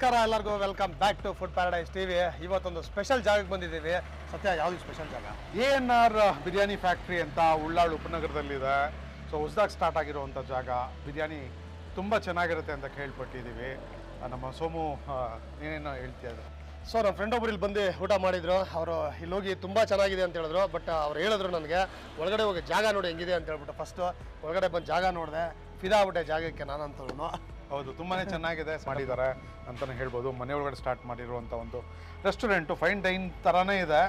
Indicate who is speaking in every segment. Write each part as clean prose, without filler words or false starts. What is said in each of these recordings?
Speaker 1: ನಮಸ್ಕಾರ ಎಲ್ಲರಿಗೂ welcome back to Food Paradise TV. ಇವತ್ತೊಂದು ಸ್ಪೆಷಲ್ ಜಾಗಕ್ಕೆ ಬಂದಿದ್ದೀವಿ. ಸತ್ಯ, ಯಾವುದು ಸ್ಪೆಷಲ್ ಜಾಗ?
Speaker 2: ANR ಬಿರಿಯಾನಿ ಫ್ಯಾಕ್ಟ್ರಿ ಅಂತ ಉಳ್ಳಾಳ್ ಉಪನಗರದಲ್ಲಿದೆ. ಸೊ ಹೊಸದಾಗಿ ಸ್ಟಾರ್ಟ್ ಆಗಿರುವಂಥ ಜಾಗ. ಬಿರಿಯಾನಿ ತುಂಬ ಚೆನ್ನಾಗಿರುತ್ತೆ ಅಂತ ಕೇಳ್ಪಟ್ಟಿದ್ದೀವಿ. ನಮ್ಮ ಸೋಮು ಏನೇನೋ ಹೇಳ್ತಿದ್ರು.
Speaker 1: ಸೊ ನಮ್ಮ ಫ್ರೆಂಡ್ ಒಬ್ರು ಇಲ್ಲಿ ಬಂದು ಊಟ ಮಾಡಿದ್ರು. ಅವರು ಇಲ್ಲಿ ಹೋಗಿ ತುಂಬ ಚೆನ್ನಾಗಿದೆ ಅಂತ ಹೇಳಿದ್ರು. ಬಟ್ ಅವ್ರು ಹೇಳಿದ್ರು ನನಗೆ ಒಳಗಡೆ ಹೋಗಿ ಜಾಗ ನೋಡಿ ಹೆಂಗಿದೆ ಅಂತ ಹೇಳ್ಬಿಟ್ಟು. ಫಸ್ಟು ಒಳಗಡೆ ಬಂದು ಜಾಗ ನೋಡಿದೆ, ಫಿದಾ ಆಗ್ಬಿಟ್ಟೆ ಜಾಗಕ್ಕೆ ನಾನಂತೂ.
Speaker 2: ಹೌದು, ತುಂಬಾ ಚೆನ್ನಾಗಿದೆ ಮಾಡಿದ್ದಾರೆ ಅಂತಲೇ ಹೇಳ್ಬೋದು. ಮನೆ ಒಳಗಡೆ ಸ್ಟಾರ್ಟ್ ಮಾಡಿರುವಂಥ ಒಂದು ರೆಸ್ಟೋರೆಂಟು ಫೈನ್ ಡೈನ್ ಥರನೇ ಇದೆ.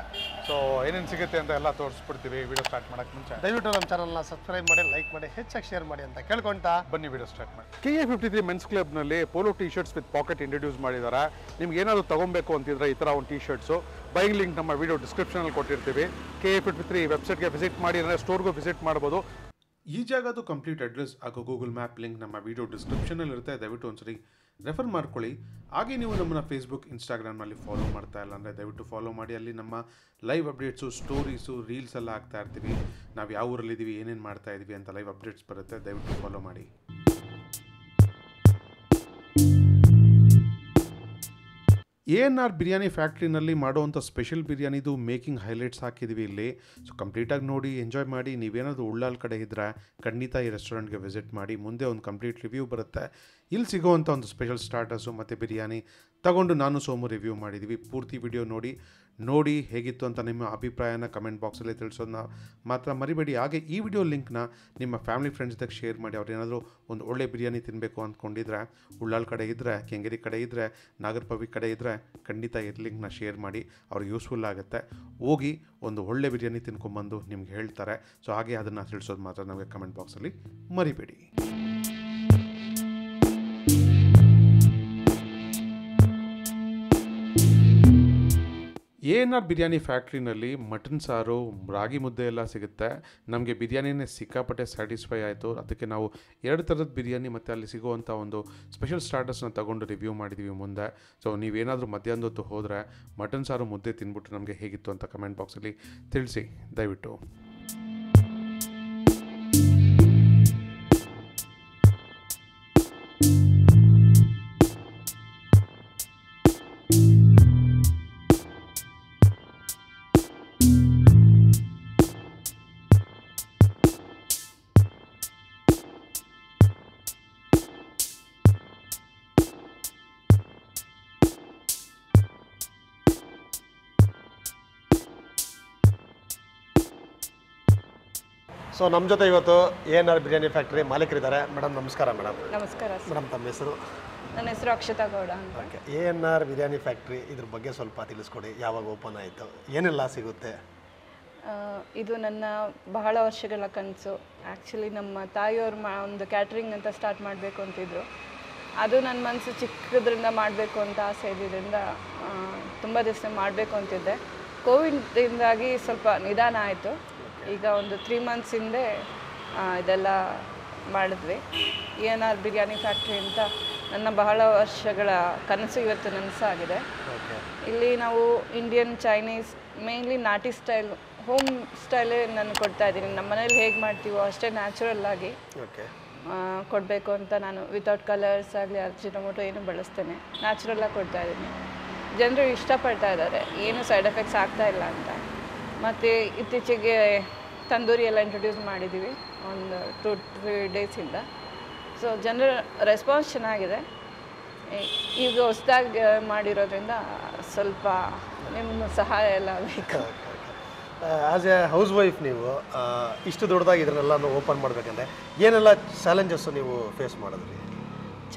Speaker 2: ಸೊ ಏನೇನು ಸಿಗುತ್ತೆ ಅಂತ ಎಲ್ಲ ತೋರಿಸ್ಬಿಡ್ತೀವಿ ವಿಡಿಯೋ ಸ್ಟಾರ್ಟ್ ಮಾಡೋಕ್ಕೆ ಮುಂಚೆ.
Speaker 1: ದಯವಿಟ್ಟು ನಮ್ಮ ಚಾನಲ್ನ ಸಬ್ಸ್ಕ್ರೈಬ್ ಮಾಡಿ, ಲೈಕ್ ಮಾಡಿ, ಹೆಚ್ಚಾಗಿ ಶೇರ್ ಮಾಡಿ ಅಂತ ಕೇಳ್ಕೊಂತಾ
Speaker 2: ಬನ್ನಿ ವಿಡಿಯೋ ಸ್ಟಾರ್ಟ್ ಮಾಡಿ. KA53 ಮೆನ್ಸ್ ಕ್ಲಬ್ನಲ್ಲಿ polo T shirts with pocket introduce ಮಾಡಿದ್ದಾರೆ. ನಿಮ್ಗೆ ಏನಾದರೂ ತೊಗೊಬೇಕು ಅಂತಿದ್ರೆ ಈ ಥರ ಒಂದು ಟಿ ಶರ್ಟ್ಸು ಬೈಯಿಂಗ್ ಲಿಂಕ್ ನಮ್ಮ ವಿಡಿಯೋ ಡಿಸ್ಕ್ರಿಪ್ಷನಲ್ಲಿ ಕೊಟ್ಟಿರ್ತೀವಿ. KA53 ವೆಬ್ಸೈಟ್ಗೆ ವಿಸಿಟ್ ಮಾಡಿ, ಅಂದರೆ ಸ್ಟೋರ್ಗೂ ವಿಸಿಟ್ ಮಾಡ್ಬೋದು.
Speaker 3: ಈ ಜಾಗದ್ದು ಕಂಪ್ಲೀಟ್ ಅಡ್ರೆಸ್ ಹಾಗೂ ಗೂಗಲ್ ಮ್ಯಾಪ್ ಲಿಂಕ್ ನಮ್ಮ ವಿಡಿಯೋ ಡಿಸ್ಕ್ರಿಪ್ಷನಲ್ಲಿ ಇರುತ್ತೆ. ದಯವಿಟ್ಟು ಒಂದ್ಸರಿ ರೆಫರ್ ಮಾಡ್ಕೊಳ್ಳಿ. ಹಾಗೆ ನೀವು ನಮ್ಮನ್ನ ಫೇಸ್ಬುಕ್, ಇನ್ಸ್ಟಾಗ್ರಾಮ್ನಲ್ಲಿ ಫಾಲೋ ಮಾಡ್ತಾ ಇಲ್ಲ ಅಂದರೆ ದಯವಿಟ್ಟು ಫಾಲೋ ಮಾಡಿ. ಅಲ್ಲಿ ನಮ್ಮ ಲೈವ್ ಅಪ್ಡೇಟ್ಸು, ಸ್ಟೋರೀಸು, ರೀಲ್ಸ್ ಎಲ್ಲ ಹಾಕ್ತಾ ಇರ್ತೀವಿ. ನಾವು ಯಾವ ಊರಲ್ಲಿದ್ದೀವಿ, ಏನೇನು ಮಾಡ್ತಾ ಇದ್ದೀವಿ ಅಂತ ಲೈವ್ ಅಪ್ಡೇಟ್ಸ್ ಬರುತ್ತೆ. ದಯವಿಟ್ಟು ಫಾಲೋ ಮಾಡಿ. ANR ಬಿರಿಯಾನಿ ಫ್ಯಾಕ್ಟ್ರಿನಲ್ಲಿ ಮಾಡುವಂಥ ಸ್ಪೆಷಲ್ ಬಿರಿಯಾನಿದು ಮೇಕಿಂಗ್ ಹೈಲೈಟ್ಸ್ ಹಾಕಿದ್ದೀವಿ ಇಲ್ಲಿ. ಸೊ ಕಂಪ್ಲೀಟಾಗಿ ನೋಡಿ, ಎಂಜಾಯ್ ಮಾಡಿ. ನೀವೇನಾದರೂ ಉಳ್ಳಾಲ್ ಕಡೆ ಇದ್ದರೆ ಖಂಡಿತ ಈ ರೆಸ್ಟೋರೆಂಟ್ಗೆ ವಿಸಿಟ್ ಮಾಡಿ. ಮುಂದೆ ಒಂದು ಕಂಪ್ಲೀಟ್ ರಿವ್ಯೂ ಬರುತ್ತೆ. ಇಲ್ಲಿ ಸಿಗೋವಂಥ ಒಂದು ಸ್ಪೆಷಲ್ ಸ್ಟಾರ್ಟರ್ಸು ಮತ್ತು ಬಿರಿಯಾನಿ ತಗೊಂಡು ನಾನು ಸೋಮು ರಿವ್ಯೂ ಮಾಡಿದ್ದೀವಿ. ಪೂರ್ತಿ ವಿಡಿಯೋ ನೋಡಿ ಹೇಗಿತ್ತು ಅಂತ ನಿಮ್ಮ ಅಭಿಪ್ರಾಯನ ಕಮೆಂಟ್ ಬಾಕ್ಸಲ್ಲಿ ತಿಳಿಸೋದನ್ನ ಮಾತ್ರ ಮರಿಬೇಡಿ. ಹಾಗೆ ಈ ವಿಡಿಯೋ ಲಿಂಕ್ನ ನಿಮ್ಮ ಫ್ಯಾಮಿಲಿ ಫ್ರೆಂಡ್ಸ್ದಾಗ ಶೇರ್ ಮಾಡಿ. ಅವ್ರು ಏನಾದರೂ ಒಂದು ಒಳ್ಳೆ ಬಿರಿಯಾನಿ ತಿನ್ನಬೇಕು ಅಂದ್ಕೊಂಡಿದ್ರೆ, ಉಳ್ಳಾಳ್ ಕಡೆ ಇದ್ದರೆ, ಕೆಂಗೇರಿ ಕಡೆ ಇದ್ದರೆ, ನಾಗರಪವಿ ಕಡೆ ಇದ್ದರೆ ಖಂಡಿತ ಈ ಲಿಂಕ್ನ ಶೇರ್ ಮಾಡಿ. ಅವ್ರಿಗೆ ಯೂಸ್ಫುಲ್ ಆಗುತ್ತೆ. ಹೋಗಿ ಒಂದು ಒಳ್ಳೆ ಬಿರಿಯಾನಿ ತಿನ್ಕೊಂಬಂದು ನಿಮ್ಗೆ ಹೇಳ್ತಾರೆ. ಸೊ ಹಾಗೆ ಅದನ್ನು ತಿಳಿಸೋದು ಮಾತ್ರ ನಮಗೆ ಕಮೆಂಟ್ ಬಾಕ್ಸಲ್ಲಿ ಮರಿಬೇಡಿ. ANR ಬಿರಿಯಾನಿ ಫ್ಯಾಕ್ಟ್ರಿನಲ್ಲಿ ಮಟನ್ ಸಾರು, ರಾಗಿ ಮುದ್ದೆ ಎಲ್ಲ ಸಿಗುತ್ತೆ. ನಮಗೆ ಬಿರಿಯಾನಿನೇ ಸಿಕ್ಕಾಪಟ್ಟೆ ಸ್ಯಾಟಿಸ್ಫೈ ಆಯಿತು. ಅದಕ್ಕೆ ನಾವು 2 ಥರದ ಬಿರಿಯಾನಿ ಮತ್ತು ಅಲ್ಲಿ ಸಿಗುವಂಥ ಒಂದು ಸ್ಪೆಷಲ್ ಸ್ಟಾರ್ಟರ್ಸ್ನ ತಗೊಂಡು ರಿವ್ಯೂ ಮಾಡಿದ್ದೀವಿ ಮುಂದೆ. ಸೊ ನೀವೇನಾದರೂ ಮಧ್ಯಾಹ್ನದ ಹೊತ್ತು ಹೋದರೆ ಮಟನ್ ಸಾರು ಮುದ್ದೆ ತಿಂದ್ಬಿಟ್ಟು ನಮಗೆ ಹೇಗಿತ್ತು ಅಂತ ಕಮೆಂಟ್ ಬಾಕ್ಸಲ್ಲಿ ತಿಳಿಸಿ ದಯವಿಟ್ಟು.
Speaker 1: ಸೊ ನಮ್ಮ ಜೊತೆ ಇವತ್ತು ANR ಬಿರಿಯಾನಿ ಫ್ಯಾಕ್ಟ್ರಿ ಮಾಲೀಕರಿದ್ದಾರೆ. ಮೇಡಮ್ ನಮಸ್ಕಾರ.
Speaker 4: ನಮಸ್ಕಾರ
Speaker 1: ಮೇಡಮ್ ತಮ್ಮ ಹೆಸರು?
Speaker 4: ನನ್ನ ಹೆಸರು ಅಕ್ಷತಾ ಗೌಡ ಅಂತ.
Speaker 1: ಓಕೆ, ANR ಬಿರಿಯಾನಿ ಫ್ಯಾಕ್ಟ್ರಿ ಇದ್ರ ಬಗ್ಗೆ ಸ್ವಲ್ಪ ತಿಳಿಸ್ಕೊಡಿ. ಯಾವಾಗ ಓಪನ್ ಆಯಿತು, ಏನೆಲ್ಲ ಸಿಗುತ್ತೆ?
Speaker 4: ಇದು ನನ್ನ ಬಹಳ ವರ್ಷಗಳ ಕನಸು. ಆ್ಯಕ್ಚುಲಿ ನಮ್ಮ ತಾಯಿಯವ್ರು ಒಂದು ಕ್ಯಾಟ್ರಿಂಗ್ ಅಂತ ಸ್ಟಾರ್ಟ್ ಮಾಡಬೇಕು ಅಂತಿದ್ರು. ಅದು ನನ್ನ ಮನಸ್ಸು ಚಿಕ್ಕದ್ರಿಂದ ಮಾಡಬೇಕು ಅಂತ ಆಸೆ ಇದ್ದಿದ್ದರಿಂದ ತುಂಬ ದಿವಸ ಮಾಡಬೇಕು ಅಂತಿದ್ದೆ. ಕೋವಿಡ್ದಿಂದಾಗಿ ಸ್ವಲ್ಪ ನಿಧಾನ ಆಯಿತು. ಈಗ ಒಂದು 3 ಮಂತ್ಸ್ ಹಿಂದೆ ಇದೆಲ್ಲ ಮಾಡಿದ್ವಿ. ANR ಬಿರಿಯಾನಿ ಫ್ಯಾಕ್ಟ್ರಿ ಅಂತ ನನ್ನ ಬಹಳ ವರ್ಷಗಳ ಕನಸು ಇವತ್ತು ನನಸಾಗಿದೆ. ಇಲ್ಲಿ ನಾವು ಇಂಡಿಯನ್, ಚೈನೀಸ್, ಮೇನ್ಲಿ ನಾಟಿ ಸ್ಟೈಲ್, ಹೋಮ್ ಸ್ಟೈಲೇ ನಾನು ಕೊಡ್ತಾಯಿದ್ದೀನಿ. ನಮ್ಮ ಮನೇಲಿ ಹೇಗೆ ಮಾಡ್ತೀವೋ ಅಷ್ಟೇ ನ್ಯಾಚುರಲ್ ಆಗಿ ಕೊಡಬೇಕು ಅಂತ ನಾನು ವಿತೌಟ್ ಕಲರ್ಸ್ ಆಗಲಿ ಅಜಿನೋಮೋಟೊ ಏನು ಬಳಸ್ತೇನೆ. ನ್ಯಾಚುರಲ್ಲಾಗಿ ಕೊಡ್ತಾಯಿದ್ದೀನಿ. ಜನರು ಇಷ್ಟಪಡ್ತಾ ಇದ್ದಾರೆ, ಏನು ಸೈಡ್ ಎಫೆಕ್ಟ್ಸ್ ಆಗ್ತಾಯಿಲ್ಲ ಅಂತ. ಮತ್ತು ಇತ್ತೀಚೆಗೆ ತಂದೂರಿ ಎಲ್ಲ ಇಂಟ್ರೊಡ್ಯೂಸ್ ಮಾಡಿದ್ದೀವಿ ಒಂದು 2-3 ಡೇಸಿಂದ. ಸೊ ಜನರ ರೆಸ್ಪಾನ್ಸ್ ಚೆನ್ನಾಗಿದೆ. ಈಗ ಹೊಸದಾಗಿ ಮಾಡಿರೋದ್ರಿಂದ ಸ್ವಲ್ಪ ನಿಮ್ಮ ಸಹಾಯ ಎಲ್ಲ ಬೇಕು.
Speaker 1: ಆ್ಯಸ್ ಎ ಹೌಸ್ ವೈಫ್ ನೀವು ಇಷ್ಟು ದೊಡ್ಡದಾಗಿ ಇದನ್ನೆಲ್ಲ ಓಪನ್ ಮಾಡಬೇಕಂದ್ರೆ ಏನೆಲ್ಲ ಚಾಲೆಂಜಸ್ಸು ನೀವು ಫೇಸ್ ಮಾಡಿದ್ರಿ?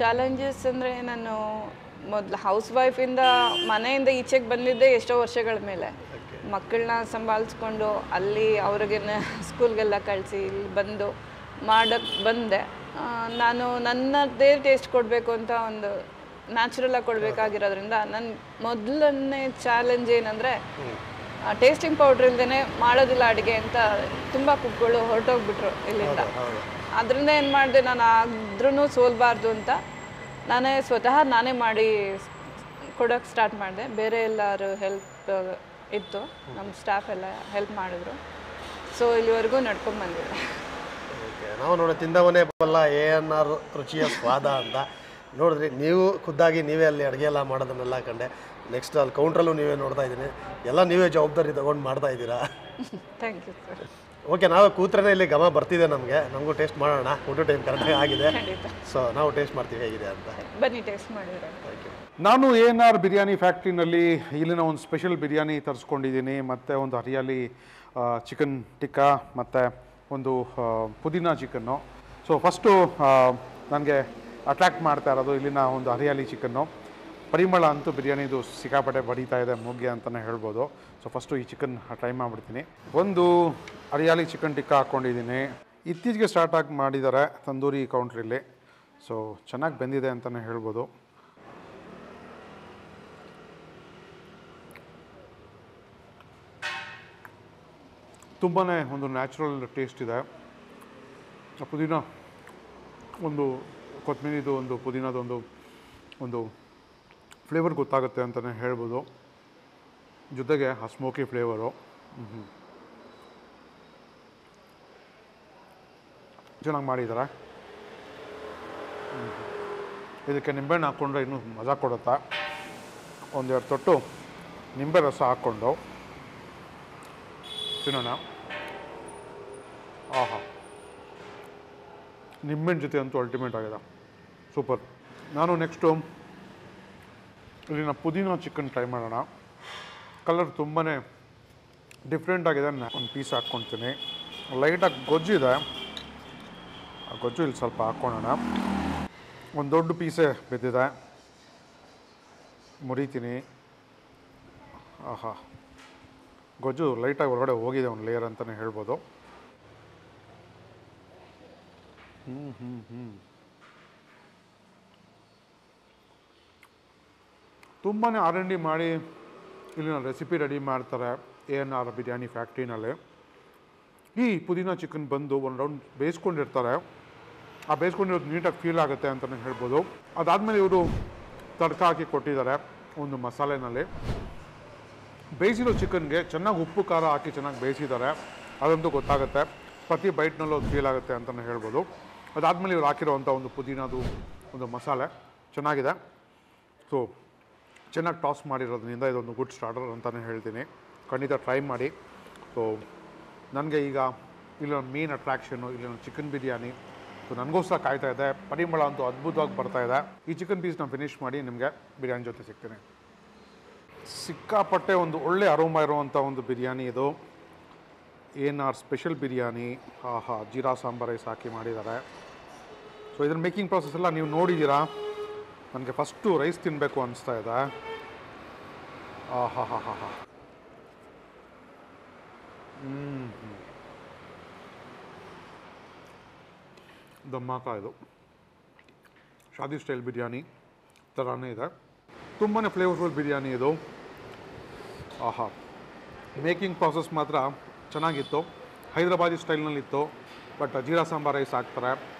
Speaker 4: ಚಾಲೆಂಜಸ್ ಅಂದರೆ ನಾನು ಮೊದಲು ಹೌಸ್ ವೈಫಿಂದ ಮನೆಯಿಂದ ಈಚೆಗೆ ಬಂದಿದ್ದೆ ಎಷ್ಟೋ ವರ್ಷಗಳ ಮೇಲೆ. ಮಕ್ಕಳನ್ನ ಸಂಭಾಳಿಸ್ಕೊಂಡು ಅಲ್ಲಿ ಅವ್ರಿಗೆ ಸ್ಕೂಲ್ಗೆಲ್ಲ ಕಳಿಸಿ ಇಲ್ಲಿ ಬಂದು ಮಾಡೋಕ್ಕೆ ಬಂದೆ. ನಾನು ನನ್ನದೇ ಟೇಸ್ಟ್ ಕೊಡಬೇಕು ಅಂತ ಒಂದು ನ್ಯಾಚುರಲಾಗಿ ಕೊಡಬೇಕಾಗಿರೋದ್ರಿಂದ ನನ್ನ ಮೊದಲನೇ ಚಾಲೆಂಜ್ ಏನಂದರೆ ಟೇಸ್ಟಿಂಗ್ ಪೌಡ್ರ್ ಇಲ್ಲದೇ ಮಾಡೋದಿಲ್ಲ ಅಡುಗೆ ಅಂತ ತುಂಬ ಕುಕ್ಗಳು ಹೊರಟೋಗ್ಬಿಟ್ರು ಇಲ್ಲಿಂದ. ಅದರಿಂದ ಏನು ಮಾಡಿದೆ, ನಾನು ಆದ್ರೂ ಸೋಲ್ಬಾರ್ದು ಅಂತ ನಾನೇ ಮಾಡಿ ಕೊಡೋಕ್ಕೆ ಸ್ಟಾರ್ಟ್ ಮಾಡಿದೆ. ಬೇರೆ ಎಲ್ಲರೂ ಹೆಲ್ಪ್ ಇತ್ತು, ನಮ್ಮ ಸ್ಟಾಫ್ ಎಲ್ಲ ಹೆಲ್ಪ್ ಮಾಡಿದ್ರು. ಸೊ ಇಲ್ಲಿವರೆಗೂ ನಡ್ಕೊಂಡ್ಬಂದಿದೆ.
Speaker 1: ನಾವು ನೋಡಿ ತಿಂದವನೇ ಬಲ್ಲ ANR ರುಚಿಯ ಸ್ವಾದ ಅಂತ. ನೋಡಿದ್ರಿ ನೀವು ಖುದ್ದಾಗಿ ನೀವೇ ಅಲ್ಲಿ ಅಡುಗೆ ಎಲ್ಲ ಮಾಡೋದನ್ನೆಲ್ಲ ಕಂಡೆ. ನೆಕ್ಸ್ಟ್ ಅಲ್ಲಿ ಕೌಂಟ್ರಲ್ಲೂ ನೀವೇ ನೋಡ್ತಾ ಇದ್ದೀನಿ, ಎಲ್ಲ ನೀವೇ ಜವಾಬ್ದಾರಿ ತೊಗೊಂಡು ಮಾಡ್ತಾ ಇದ್ದೀರಾ.
Speaker 4: Thank you sir.
Speaker 1: ಓಕೆ, ನಾವು ಕೂತ್ರೆ ಇಲ್ಲಿ ಘಮ ಬರ್ತಿದೆ ನಮಗೂ ಟೇಸ್ಟ್ ಮಾಡೋಣ. ಊಟ ಟೈಮ್ ಕರೆಕ್ಟಾಗಿ ಆಗಿದೆ, ಸೊ ನಾವು ಟೇಸ್ಟ್ ಮಾಡ್ತೀವಿ ಹೇಗಿದೆ ಅಂತ.
Speaker 4: ಬನ್ನಿ ಟೇಸ್ಟ್ ಮಾಡಿದ್ರೆ.
Speaker 1: Thank you.
Speaker 2: ನಾನು ANR ಬಿರಿಯಾನಿ ಫ್ಯಾಕ್ಟ್ರಿನಲ್ಲಿ ಇಲ್ಲಿನ ಒಂದು ಸ್ಪೆಷಲ್ ಬಿರಿಯಾನಿ ತರಿಸ್ಕೊಂಡಿದ್ದೀನಿ, ಮತ್ತು ಒಂದು ಹರಿಯಾಲಿ ಚಿಕನ್ ಟಿಕ್ಕಾ ಮತ್ತು ಒಂದು ಪುದೀನಾ ಚಿಕನ್ನು. ಸೊ ಫಸ್ಟು ನನಗೆ ಅಟ್ರ್ಯಾಕ್ಟ್ ಮಾಡ್ತಾ ಇರೋದು ಇಲ್ಲಿನ ಒಂದು ಹರಿಯಾಲಿ ಚಿಕನ್ನು. ಪರಿಮಳ ಅಂತೂ ಬಿರಿಯಾನಿದು ಸಿಕ್ಕಾಪಟ್ಟೆ ಬಡಿತಾ ಇದೆ ಮೂಗ್ಗೆ ಅಂತಲೇ ಹೇಳ್ಬೋದು. ಸೊ ಫಸ್ಟು ಈ ಚಿಕನ್ ಟ್ರೈ ಮಾಡಿಬಿಡ್ತೀನಿ. ಒಂದು ಹರಿಯಾಲಿ ಚಿಕನ್ ಟಿಕ್ಕಾ ಹಾಕ್ಕೊಂಡಿದ್ದೀನಿ. ಇತ್ತೀಚೆಗೆ ಸ್ಟಾರ್ಟಾಗಿ ಮಾಡಿದ್ದಾರೆ ತಂದೂರಿ ಕೌಂಟ್ರಲ್ಲಿ. ಸೊ ಚೆನ್ನಾಗಿ ಬೆಂದಿದೆ ಅಂತಲೇ ಹೇಳ್ಬೋದು. ತುಂಬಾ ಒಂದು ನ್ಯಾಚುರಲ್ ಟೇಸ್ಟ್ ಇದೆ. ಪುದೀನ ಒಂದು ಕೊತ್ತಂಬರಿದು ಒಂದು ಪುದೀನದೊಂದು ಒಂದು ಫ್ಲೇವರ್ ಗೊತ್ತಾಗುತ್ತೆ ಅಂತಲೇ ಹೇಳ್ಬೋದು. ಜೊತೆಗೆ ಆ ಸ್ಮೋಕಿ ಫ್ಲೇವರು ಚೆನ್ನಾಗಿ ಮಾಡಿದ್ದಾರೆ. ಇದಕ್ಕೆ ನಿಂಬೆಹಣ್ಣು ಹಾಕ್ಕೊಂಡ್ರೆ ಇನ್ನೂ ಮಜಾ ಕೊಡುತ್ತಾ. ಒಂದೆರಡು ತೊಟ್ಟು ನಿಂಬೆ ರಸ ಹಾಕ್ಕೊಂಡು ತಿನ್ನೋಣ. ಆಹಾ, ನಿಂಬೆಹಣ್ಣು ಜೊತೆ ಅಂತೂ ಅಲ್ಟಿಮೇಟ್ ಆಗಿದೆ, ಸೂಪರ್. ನಾನು ನೆಕ್ಸ್ಟು ಇಲ್ಲಿನ ಪುದೀನ ಚಿಕನ್ ಟ್ರೈ ಮಾಡೋಣ. ಕಲರ್ ತುಂಬಾ ಡಿಫ್ರೆಂಟ್ ಆಗಿದೆ. ಒಂದು ಪೀಸ್ ಹಾಕ್ಕೊಳ್ತೀನಿ. ಲೈಟಾಗಿ ಗೊಜ್ಜಿದೆ, ಆ ಗೊಜ್ಜು ಇಲ್ಲಿ ಸ್ವಲ್ಪ ಹಾಕ್ಕೊಳ್ಳೋಣ. ಒಂದು ದೊಡ್ಡ ಪೀಸೇ ಬಿದ್ದಿದೆ, ಮುರಿತೀನಿ. ಆಹಾ, ಗೊಜ್ಜು ಲೈಟಾಗಿ ಹೊರಗಡೆ ಹೋಗಿದೆ ಒಂದು ಲೇಯರ್ ಅಂತಲೇ ಹೇಳ್ಬೋದು. ತುಂಬಾ R&D ಮಾಡಿ ಇಲ್ಲಿನ ರೆಸಿಪಿ ರೆಡಿ ಮಾಡ್ತಾರೆ ANR ಬಿರಿಯಾನಿ ಫ್ಯಾಕ್ಟ್ರಿನಲ್ಲಿ. ಈ ಪುದೀನ ಚಿಕನ್ ಬಂದು ಒಂದು ರೌಂಡ್ ಬೇಯಿಸ್ಕೊಂಡಿರ್ತಾರೆ. ಆ ಬೇಯಿಸ್ಕೊಂಡಿರೋದು ನೀಟಾಗಿ ಫೀಲ್ ಆಗುತ್ತೆ ಅಂತಲೇ ಹೇಳ್ಬೋದು. ಅದಾದಮೇಲೆ ಇವರು ತಡ್ಕ ಹಾಕಿ ಕೊಟ್ಟಿದ್ದಾರೆ ಒಂದು ಮಸಾಲೆನಲ್ಲಿ. ಬೇಯಿಸಿರೋ ಚಿಕನ್ಗೆ ಚೆನ್ನಾಗಿ ಉಪ್ಪು ಖಾರ ಹಾಕಿ ಚೆನ್ನಾಗಿ ಬೇಯಿಸಿದ್ದಾರೆ, ಅದಂತೂ ಗೊತ್ತಾಗುತ್ತೆ. ಪ್ರತಿ ಬೈಟ್ನಲ್ಲೂ ಅದು ಫೀಲ್ ಆಗುತ್ತೆ ಅಂತಲೇ ಹೇಳ್ಬೋದು. ಅದಾದಮೇಲೆ ಇವ್ರು ಹಾಕಿರೋವಂಥ ಒಂದು ಪುದೀನದು ಒಂದು ಮಸಾಲೆ ಚೆನ್ನಾಗಿದೆ. ಸೊ ಚೆನ್ನಾಗಿ ಟಾಸ್ ಮಾಡಿರೋದ್ರಿಂದ ಇದೊಂದು ಗುಡ್ ಸ್ಟಾರ್ಟರ್ ಅಂತಲೇ ಹೇಳ್ತೀನಿ. ಖಂಡಿತ ಟ್ರೈ ಮಾಡಿ. ಸೊ ನನಗೆ ಈಗ ಇಲ್ಲಿನ ಮೇನ್ ಅಟ್ರಾಕ್ಷನ್ನು ಇಲ್ಲಿನ ಚಿಕನ್ ಬಿರಿಯಾನಿ. ಸೊ ನನಗೋಸ್ಕರ ಕಾಯ್ತಾ ಇದೆ. ಪರಿಮಳ ಅಂತೂ ಅದ್ಭುತವಾಗಿ ಬರ್ತಾಯಿದೆ. ಈ ಚಿಕನ್ ಪೀಸ್ನ ಫಿನಿಷ್ ಮಾಡಿ ನಿಮಗೆ ಬಿರಿಯಾನಿ ಜೊತೆ ಸಿಗ್ತೀನಿ. ಸಿಕ್ಕಾಪಟ್ಟೆ ಒಂದು ಒಳ್ಳೆ ಅರೋಮ ಇರುವಂಥ ಒಂದು ಬಿರಿಯಾನಿ ಇದು. ANR special biryani. ಆಹಾ, ಜೀರಾ ಸಾಂಬಾರ್ ರೈಸ್ ಹಾಕಿ ಮಾಡಿದ್ದಾರೆ. ಸೊ ಇದರ ಮೇಕಿಂಗ್ ಪ್ರಾಸೆಸ್ ಎಲ್ಲ ನೀವು ನೋಡಿದ್ದೀರಾ. ನನಗೆ ಫಸ್ಟು ರೈಸ್ ತಿನ್ನಬೇಕು ಅನಿಸ್ತಾ ಇದೆ. ಆಹಾ ಹಾ ಹಾ ಹಾ ದಮ್ಮಾಕ ಇದು ಶಾದಿ ಸ್ಟೈಲ್ ಬಿರಿಯಾನಿ ಥರನೇ ಇದೆ. ತುಂಬಾ ಫ್ಲೇವರ್ಫುಲ್ ಬಿರಿಯಾನಿ ಇದು. ಆಹಾ, ಮೇಕಿಂಗ್ ಪ್ರಾಸೆಸ್ ಮಾತ್ರ ಚೆನ್ನಾಗಿತ್ತು. ಹೈದರಾಬಾದಿ ಸ್ಟೈಲ್ನಲ್ಲಿತ್ತು. ಬಟ್ ಜೀರಾ ಸಾಂಬಾರ್ ರೈಸ್ ಹಾಕ್ತಾರೆ.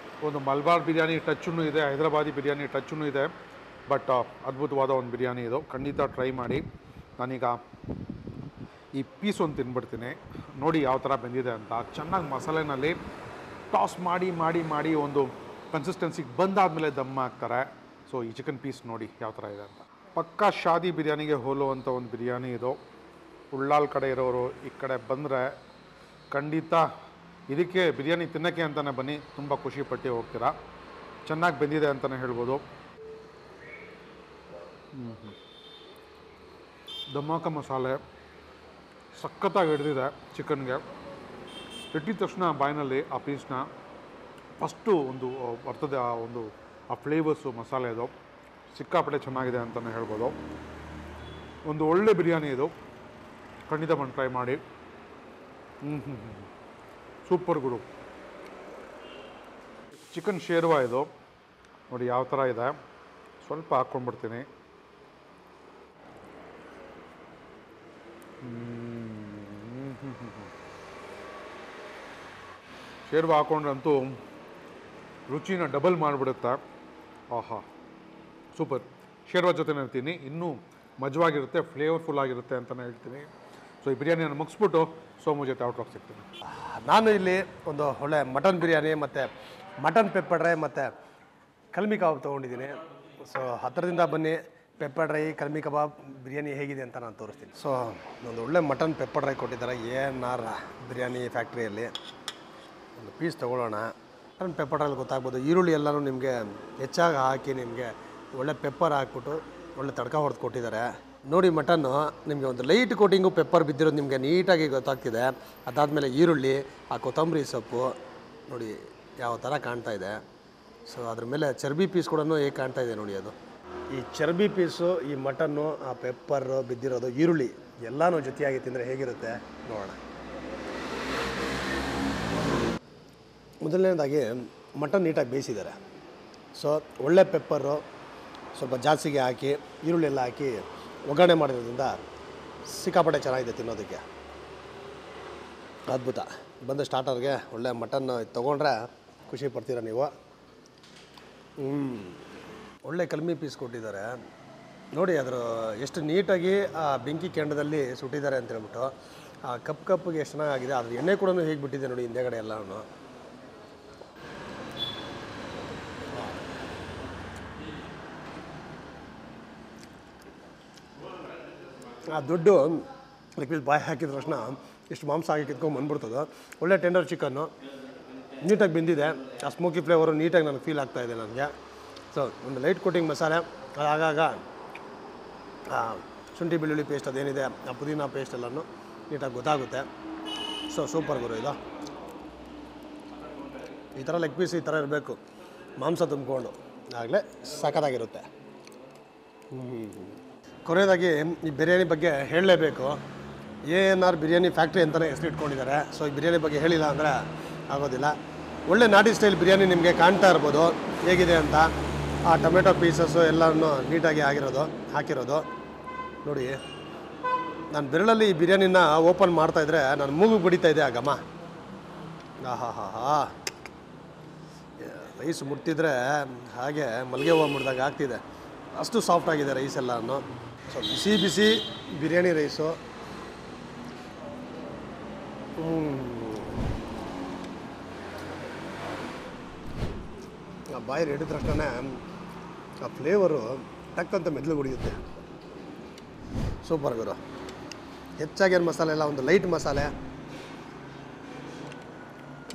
Speaker 2: ಒಂದು ಮಲ್ಬಾರ್ ಬಿರಿಯಾನಿ ಟಚ್ಚೂ ಇದೆ, ಹೈದರಾಬಾದಿ ಬಿರಿಯಾನಿ ಟಚ್ಚೂ ಇದೆ. ಬಟ್ ಅದ್ಭುತವಾದ ಒಂದು ಬಿರಿಯಾನಿ ಇದು. ಖಂಡಿತ ಟ್ರೈ ಮಾಡಿ. ನಾನೀಗ ಈ ಪೀಸ್ ಒಂದು ತಿನ್ಬಿಡ್ತೀನಿ. ನೋಡಿ ಯಾವ ಥರ ಬೆಂದಿದೆ ಅಂತ. ಚೆನ್ನಾಗಿ ಮಸಾಲೆನಲ್ಲಿ ಟಾಸ್ ಮಾಡಿ ಮಾಡಿ ಮಾಡಿ ಒಂದು ಕನ್ಸಿಸ್ಟೆನ್ಸಿಗೆ ಬಂದಾದಮೇಲೆ ದಮ್ ಹಾಕ್ತಾರೆ. ಸೊ ಈ ಚಿಕನ್ ಪೀಸ್ ನೋಡಿ ಯಾವ ಥರ ಇದೆ ಅಂತ. ಪಕ್ಕಾ ಶಾದಿ ಬಿರಿಯಾನಿಗೆ ಹೋಲುವಂಥ ಒಂದು ಬಿರಿಯಾನಿ ಇದು. ಉಳ್ಳಾಲ್ ಕಡೆ ಇರೋರು ಈ ಕಡೆ ಬಂದರೆ ಖಂಡಿತ ಇದಕ್ಕೆ ಬಿರಿಯಾನಿ ತಿನ್ನೋಕ್ಕೆ ಅಂತಲೇ ಬನ್ನಿ, ತುಂಬ ಖುಷಿಪಟ್ಟು ಹೋಗ್ತೀರಾ. ಚೆನ್ನಾಗಿ ಬೆಂದಿದೆ ಅಂತಲೇ ಹೇಳ್ಬೋದು. ದಮ್ಮಾಕ ಮಸಾಲೆ ಸಖತ್ತಾಗಿ ಹಿಡಿದಿದೆ ಚಿಕನ್ಗೆ. ಇಟ್ಟಿದ ತಕ್ಷಣ ಬಾಯಿನಲ್ಲಿ ಆ ಪೀಸ್ನ ಫಸ್ಟು ಒಂದು ಬರ್ತದೆ. ಆ ಫ್ಲೇವರ್ಸು ಮಸಾಲೆದು ಸಿಕ್ಕಾಪಟ್ಟೆ ಚೆನ್ನಾಗಿದೆ ಅಂತಲೇ ಹೇಳ್ಬೋದು. ಒಂದು ಒಳ್ಳೆ ಬಿರಿಯಾನಿ ಇದು. ಖಂಡಿತ ಬಂದು ಟ್ರೈ ಮಾಡಿ. ಸೂಪರ್ ಗುರು. ಚಿಕನ್ ಶೇರ್ವಾ ಇದು ನೋಡಿ ಯಾವ ಥರ ಇದೆ. ಸ್ವಲ್ಪ ಹಾಕ್ಕೊಂಡ್ಬಿಡ್ತೀನಿ. ಶೇರ್ವಾ ಹಾಕೊಂಡ್ರಂತೂ ರುಚಿನ ಡಬಲ್ ಮಾಡಿಬಿಡುತ್ತೆ. ಆಹಾ, ಸೂಪರ್. ಶೇರ್ವಾ ಜೊತೆ ಇರ್ತೀನಿ, ಇನ್ನೂ ಮಜವಾಗಿರುತ್ತೆ, ಫ್ಲೇವರ್ಫುಲ್ ಆಗಿರುತ್ತೆ ಅಂತಲೇ ಹೇಳ್ತೀನಿ. ಸೊ ಈ ಬಿರಿಯಾನಿಯನ್ನು ಮುಗಿಸ್ಬಿಟ್ಟು ಸೋಮು ಜೊತೆ ಔಟ್ರಾಕ್ ಸಿಗ್ತೀನಿ.
Speaker 1: ನಾನು ಇಲ್ಲಿ ಒಂದು ಒಳ್ಳೆ ಮಟನ್ ಬಿರಿಯಾನಿ ಮತ್ತು ಮಟನ್ ಪೆಪ್ಪರ್ ಡ್ರೈ ಮತ್ತು ಕಲ್ಮಿ ಕಬಾಬ್ ತೊಗೊಂಡಿದ್ದೀನಿ. ಸೊ ಹತ್ತಿರದಿಂದ ಬನ್ನಿ, ಪೆಪ್ಪರ್ ಡ್ರೈ, ಕಲ್ಮಿ ಕಬಾಬ್, ಬಿರಿಯಾನಿ ಹೇಗಿದೆ ಅಂತ ನಾನು ತೋರಿಸ್ತೀನಿ. ಸೊ ಒಂದು ಒಳ್ಳೆ ಮಟನ್ ಪೆಪ್ಪರ್ ಡ್ರೈ ಕೊಟ್ಟಿದ್ದಾರೆ ANR ಬಿರಿಯಾನಿ ಫ್ಯಾಕ್ಟ್ರಿಯಲ್ಲಿ. ಒಂದು ಪೀಸ್ ತೊಗೊಳ್ಳೋಣ. ಮಟನ್ ಪೆಪ್ಪರ್ ಡ್ರೈಲಿ ಗೊತ್ತಾಗ್ಬೋದು, ಈರುಳ್ಳಿ ಎಲ್ಲನೂ ನಿಮಗೆ ಹೆಚ್ಚಾಗಿ ಹಾಕಿ ನಿಮಗೆ ಒಳ್ಳೆ ಪೆಪ್ಪರ್ ಹಾಕ್ಬಿಟ್ಟು ಒಳ್ಳೆ ತಡ್ಕ ಹೊಡೆದು ಕೊಟ್ಟಿದ್ದಾರೆ. ನೋಡಿ ಮಟನ್ನು ನಿಮಗೆ ಒಂದು ಲೈಟ್ ಕೋಟಿಂಗು ಪೆಪ್ಪರ್ ಬಿದ್ದಿರೋದು ನಿಮಗೆ ನೀಟಾಗಿ ಗೊತ್ತಾಗ್ತಿದೆ. ಅದಾದಮೇಲೆ ಈರುಳ್ಳಿ, ಆ ಕೊತ್ತಂಬರಿ ಸೊಪ್ಪು ನೋಡಿ ಯಾವ ಥರ ಕಾಣ್ತಾ ಇದೆ. ಸೊ ಅದ್ರ ಮೇಲೆ ಚರ್ಬಿ ಪೀಸ್ ಕೂಡ ಹೇಗೆ ಕಾಣ್ತಾ ಇದೆ ನೋಡಿ. ಅದು ಈ ಚರ್ಬಿ ಪೀಸು, ಈ ಮಟನ್ನು, ಆ ಪೆಪ್ಪರು ಬಿದ್ದಿರೋದು, ಈರುಳ್ಳಿ ಎಲ್ಲನೂ ಜೊತೆಯಾಗಿ ತಿಂದರೆ ಹೇಗಿರುತ್ತೆ ನೋಡೋಣ. ಮೊದಲನೇದಾಗಿ ಮಟನ್ ನೀಟಾಗಿ ಬೇಯಿಸಿದ್ದಾರೆ. ಸೊ ಒಳ್ಳೆ ಪೆಪ್ಪರು ಸ್ವಲ್ಪ ಜಾಸ್ತಿಗೆ ಹಾಕಿ ಈರುಳ್ಳಿ ಎಲ್ಲ ಹಾಕಿ ಒಗ್ಗರಣೆ ಮಾಡಿರೋದ್ರಿಂದ ಸಿಕ್ಕಾಪಟ್ಟೆ ಚೆನ್ನಾಗಿದೆ ತಿನ್ನೋದಕ್ಕೆ. ಅದ್ಭುತ. ಬಂದ ಸ್ಟಾರ್ಟರ್ಗೆ ಒಳ್ಳೆ ಮಟನ್ ತೊಗೊಂಡ್ರೆ ಖುಷಿ ಪಡ್ತೀರ ನೀವು. ಒಳ್ಳೆ ಕಲ್ಮಿ ಪೀಸ್ ಕೊಟ್ಟಿದ್ದಾರೆ ನೋಡಿ. ಅದರ ಎಷ್ಟು ನೀಟಾಗಿ ಆ ಬೆಂಕಿ ಕೆಂಡದಲ್ಲಿ ಸುಟ್ಟಿದ್ದಾರೆ ಅಂತ ಹೇಳ್ಬಿಟ್ಟು ಆ ಕಪ್ಪಿಗೆ ಎಷ್ಟು ಚೆನ್ನಾಗಿದೆ. ಅದ್ರ ಎಣ್ಣೆ ಕೂಡ ಹೇಗೆ ಬಿಟ್ಟಿದೆ ನೋಡಿ ಹಿಂದೆಗಡೆ ಎಲ್ಲನೂ. ಆ ದುಡ್ಡು ಲೆಗ್ ಪೀಸ್ ಬಾಯಿ ಹಾಕಿದ ತಕ್ಷಣ ಎಷ್ಟು ಮಾಂಸ ಹಾಕಿ ಕಿತ್ಕೊಂಡು ಬಂದ್ಬಿಡ್ತದೋ. ಒಳ್ಳೆ ಟೆಂಡರ್ ಚಿಕನ್ನು ನೀಟಾಗಿ ಬೆಂದಿದೆ. ಆ ಸ್ಮೋಕಿ ಫ್ಲೇವರು ನೀಟಾಗಿ ನನಗೆ ಫೀಲ್ ಆಗ್ತಾಯಿದೆ ನನಗೆ. ಸೊ ಒಂದು ಲೈಟ್ ಕೋಟಿಂಗ್ ಮಸಾಲೆ, ಆಗಾಗ ಶುಂಠಿ ಬೆಳ್ಳುಳ್ಳಿ ಪೇಸ್ಟ್ ಅದೇನಿದೆ, ಆ ಪುದೀನ ಪೇಸ್ಟ್ ಎಲ್ಲನೂ ನೀಟಾಗಿ ಗೊತ್ತಾಗುತ್ತೆ. ಸೊ ಸೂಪರ್ ಗುರು ಇದು. ಈ ಥರ ಲೆಗ್ ಪೀಸ್ ಈ ಥರ ಇರಬೇಕು, ಮಾಂಸ ತುಂಬಿಕೊಂಡು, ಆಗಲೇ ಸಖತ್ತಾಗಿರುತ್ತೆ. ಕೊನೆಯದಾಗಿ ಈ ಬಿರಿಯಾನಿ ಬಗ್ಗೆ ಹೇಳಲೇಬೇಕು. ANR ಬಿರಿಯಾನಿ ಫ್ಯಾಕ್ಟ್ರಿ ಅಂತಲೇ ಹೆಸರು ಇಟ್ಕೊಂಡಿದ್ದಾರೆ. ಸೊ ಈ ಬಿರಿಯಾನಿ ಬಗ್ಗೆ ಹೇಳಿಲ್ಲ ಅಂದರೆ ಆಗೋದಿಲ್ಲ. ಒಳ್ಳೆ ನಾಟಿ ಸ್ಟೈಲ್ ಬಿರಿಯಾನಿ ನಿಮಗೆ ಕಾಣ್ತಾ ಇರ್ಬೋದು ಹೇಗಿದೆ ಅಂತ. ಆ ಟೊಮೆಟೊ ಪೀಸಸ್ಸು ಎಲ್ಲನೂ ನೀಟಾಗಿ ಹಾಕಿರೋದು ನೋಡಿ. ನಾನು ಬೆರಳಲ್ಲಿ ಈ ಬಿರಿಯಾನಿನ ಓಪನ್ ಮಾಡ್ತಾಯಿದ್ರೆ ನಾನು ಮೂಗು ಬಡಿತಾ ಇದೆ ಆ ಘಮ. ಆಹಾ ರೈಸ್ ಮುಟ್ತಿದ್ರೆ ಹಾಗೆ ಮಲ್ಲಿಗೆ ಹೂವು ಮುಡ್ದಾಗ ಆಗ್ತಿದೆ, ಅಷ್ಟು ಸಾಫ್ಟಾಗಿದೆ ರೈಸ್ ಎಲ್ಲನೂ. ಸೊ ಬಿಸಿ ಬಿರಿಯಾನಿ ರೈಸು. ಆ ಬಾಯಿ ಹಿಡಿದ ತಕ್ಷಣ ಆ ಫ್ಲೇವರು ಟಕ್ಕಂತ ಮೆದ್ಲು ಹೊಡಿಯುತ್ತೆ. ಸೂಪರ್ ಗುರು. ಹೆಚ್ಚಾಗೇನು ಮಸಾಲೆ ಎಲ್ಲ, ಒಂದು ಲೈಟ್ ಮಸಾಲೆ,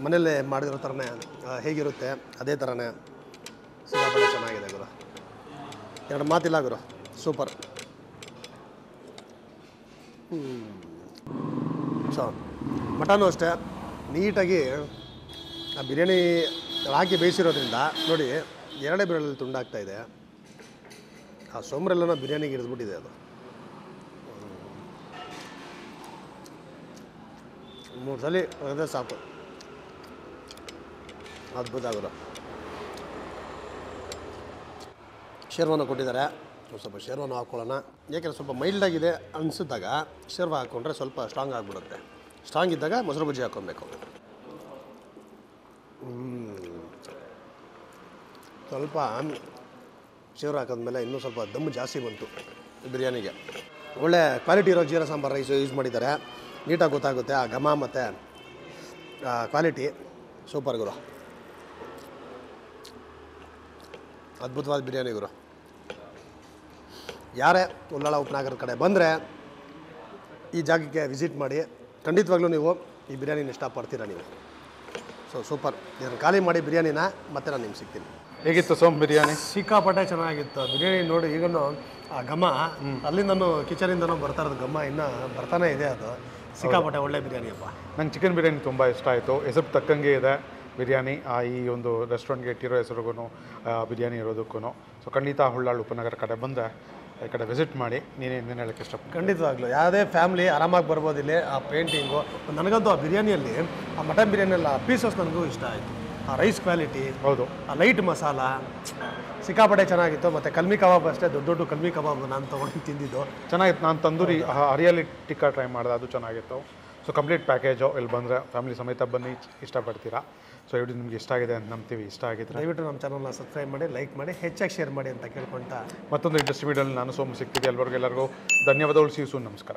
Speaker 1: ಮನೆಯಲ್ಲೇ ಮಾಡಿರೋ ಥರನೇ ಹೇಗಿರುತ್ತೆ ಅದೇ ಥರನೇ ಸಿಕ್ಕಾಪಟ್ಟೆ ಚೆನ್ನಾಗಿದೆ ಗುರು. ಎರಡು ಮಾತಿಲ್ಲ ಗುರು, ಸೂಪರ್. ಸೊ ಮಟನು ಅಷ್ಟೇ ನೀಟಾಗಿ ಆ ಬಿರಿಯಾನಿ ಹಾಕಿ ಬೇಯಿಸಿರೋದ್ರಿಂದ ನೋಡಿ ಎರಡೇ ಬೆರಳಲ್ಲಿ ತುಂಡಾಗ್ತಾಯಿದೆ. ಆ ಸೋಮ್ರೆಲ್ಲನ ಬಿರಿಯಾನಿಗೆ ಹಿಡಿದ್ಬಿಟ್ಟಿದೆ ಅದು. 3 ಸಲ ಅದೇ ಸಾಕು. ಅದ್ಭುತ ಆಗೋದು. ಶೇರ್ವಾನ ಕೊಟ್ಟಿದ್ದಾರೆ. ಸ್ವಲ್ಪ ಶೇರ್ವಾನ ಹಾಕ್ಕೊಳ್ಳೋಣ. ಯಾಕೆಂದರೆ ಸ್ವಲ್ಪ ಮೈಲ್ಡಾಗಿದೆ ಅನಿಸಿದಾಗ ಶೇರ್ವ ಹಾಕ್ಕೊಂಡ್ರೆ ಸ್ವಲ್ಪ ಸ್ಟ್ರಾಂಗ್ ಆಗಿಬಿಡುತ್ತೆ. ಸ್ಟ್ರಾಂಗ್ ಇದ್ದಾಗ ಮೊಸರು ಬಜ್ಜಿ ಹಾಕ್ಕೊಬೇಕು. ಸ್ವಲ್ಪ ಶೇರ್ವ ಹಾಕಿದ್ಮೇಲೆ ಇನ್ನೂ ಸ್ವಲ್ಪ ದಮ್ಮು ಜಾಸ್ತಿ ಬಂತು ಬಿರಿಯಾನಿಗೆ. ಒಳ್ಳೆ ಕ್ವಾಲಿಟಿ ಇರೋ ಜೀರಾ ಸಾಂಬಾರು ರೈಸ್ ಯೂಸ್ ಮಾಡಿದ್ದಾರೆ. ನೀಟಾಗಿ ಗೊತ್ತಾಗುತ್ತೆ ಆ ಘಮ ಮತ್ತು ಕ್ವಾಲಿಟಿ. ಸೂಪರ್ ಗುರು. ಅದ್ಭುತವಾದ ಬಿರಿಯಾನಿ ಗುರು. ಯಾರೇ ಉಳ್ಳಾಳ ಉಪನಗರದ ಕಡೆ ಬಂದರೆ ಈ ಜಾಗಕ್ಕೆ ವಿಸಿಟ್ ಮಾಡಿ. ಖಂಡಿತವಾಗ್ಲೂ ನೀವು ಈ ಬಿರಿಯಾನಿನ ಇಷ್ಟಪಡ್ತೀರಾ ನೀವು. So super. ಇದನ್ನು ಖಾಲಿ ಮಾಡಿ ಬಿರಿಯಾನಿನ ಮತ್ತೆ ನಾನು ನಿಮ್ಗೆ ಸಿಗ್ತೀನಿ.
Speaker 2: ಹೇಗಿತ್ತು ಸೋಮ್ ಬಿರಿಯಾನಿ?
Speaker 1: ಸಿಕ್ಕಾಪಟ್ಟೆ ಚೆನ್ನಾಗಿತ್ತು ಬಿರಿಯಾನಿ. ನೋಡಿ ಈಗಲೂ ಆ ಘಮ ಅಲ್ಲಿಂದನೂ ಕಿಚನಿಂದನೂ ಬರ್ತಾ ಇರೋದು ಘಮ ಇನ್ನೂ ಬರ್ತಾನೆ ಇದೆ. ಅದು ಸಿಕ್ಕಾಪಟ್ಟೆ ಒಳ್ಳೆ ಬಿರಿಯಾನಿ ಅಪ್ಪ.
Speaker 2: ನಂಗೆ ಚಿಕನ್ ಬಿರಿಯಾನಿ ತುಂಬ ಇಷ್ಟ ಆಯಿತು. ಹೆಸರು ತಕ್ಕಂಗೆ ಇದೆ ಬಿರಿಯಾನಿ. ಈ ಒಂದು ರೆಸ್ಟೋರೆಂಟ್ಗೆ ಇಟ್ಟಿರೋ ಹೆಸರಿಗೂ ಬಿರಿಯಾನಿ ಇರೋದಕ್ಕೂ. ಸೊ ಖಂಡಿತ ಹುಳ್ಳಾಳು ಉಪನಗರ ಕಡೆ ಬಂದರೆ ಈ ಕಡೆ ವಿಸಿಟ್ ಮಾಡಿ. ನೀನೇನು ಹೇಳೋಕ್ಕೆ ಇಷ್ಟಪಡ್ತೀನಿ?
Speaker 1: ಖಂಡಿತವಾಗ್ಲೂ ಯಾವುದೇ ಫ್ಯಾಮ್ಲಿ ಆರಾಮಾಗಿ ಬರ್ಬೋದು ಇಲ್ಲಿ. ಆ ಪೇಂಟಿಂಗು ನನಗಂತೂ ಆ ಬಿರಿಯಾನಿಯಲ್ಲಿ ಆ ಮಟನ್ ಬಿರಿಯಾನಿಯಲ್ಲ ಆ ಪೀಸಸ್ ನನಗೂ ಇಷ್ಟ ಆಯಿತು. ಆ ರೈಸ್ ಕ್ವಾಲಿಟಿ,
Speaker 2: ಹೌದು,
Speaker 1: ಆ ಲೈಟ್ ಮಸಾಲ ಸಿಕ್ಕಾಪಟ್ಟೆ ಚೆನ್ನಾಗಿತ್ತು. ಮತ್ತು ಕಲ್ಮಿ ಕಬಾಬ್ ಅಷ್ಟೇ, ದೊಡ್ಡ ಕಲ್ಮಿ ಕಬಾಬ್ ನಾನು ತೊಗೊಂಡು ತಿಂದಿದ್ದು
Speaker 2: ಚೆನ್ನಾಗಿತ್ತು. ನಾನು ತಂದೂರಿ ಹರಿಯಾಲಿ ಟಿಕ್ಕಾ ಟ್ರೈ ಮಾಡಿದೆ, ಅದು ಚೆನ್ನಾಗಿತ್ತು. So complete package. ಇಲ್ಲಿ ಬಂದರೆ ಫ್ಯಾಮಿಲಿ ಸಮೇತ ಬನ್ನಿ, ಇಷ್ಟಪಡ್ತೀರಾ. ಸೊ ವಿಡಿಯೋ ನಿಮ್ಗೆ ಇಷ್ಟ ಆಗಿದೆ ಅಂತ ನಂಬ್ತೀವಿ. ಇಷ್ಟ ಆಗಿದ್ರೆ
Speaker 1: ದಯವಿಟ್ಟು ನಮ್ಮ ಚಾನಲ್ನ ಸಬ್ಸ್ಕ್ರೈಬ್ ಮಾಡಿ, ಲೈಕ್ ಮಾಡಿ, ಹೆಚ್ಚಾಗಿ ಶೇರ್ ಮಾಡಿ ಅಂತ ಕೇಳ್ಕೊಳ್ತಾ
Speaker 2: ಮತ್ತೊಂದು ಇಂಟ್ರೆಸ್ಟ್ ವಿಡಿಯೋಲಿ ನಾನು ಸೋಮು ಸಿಗ್ತೀವಿ. ಎಲ್ಲರಿಗೂ ಧನ್ಯವಾದಗಳು. See you soon. ನಮಸ್ಕಾರ.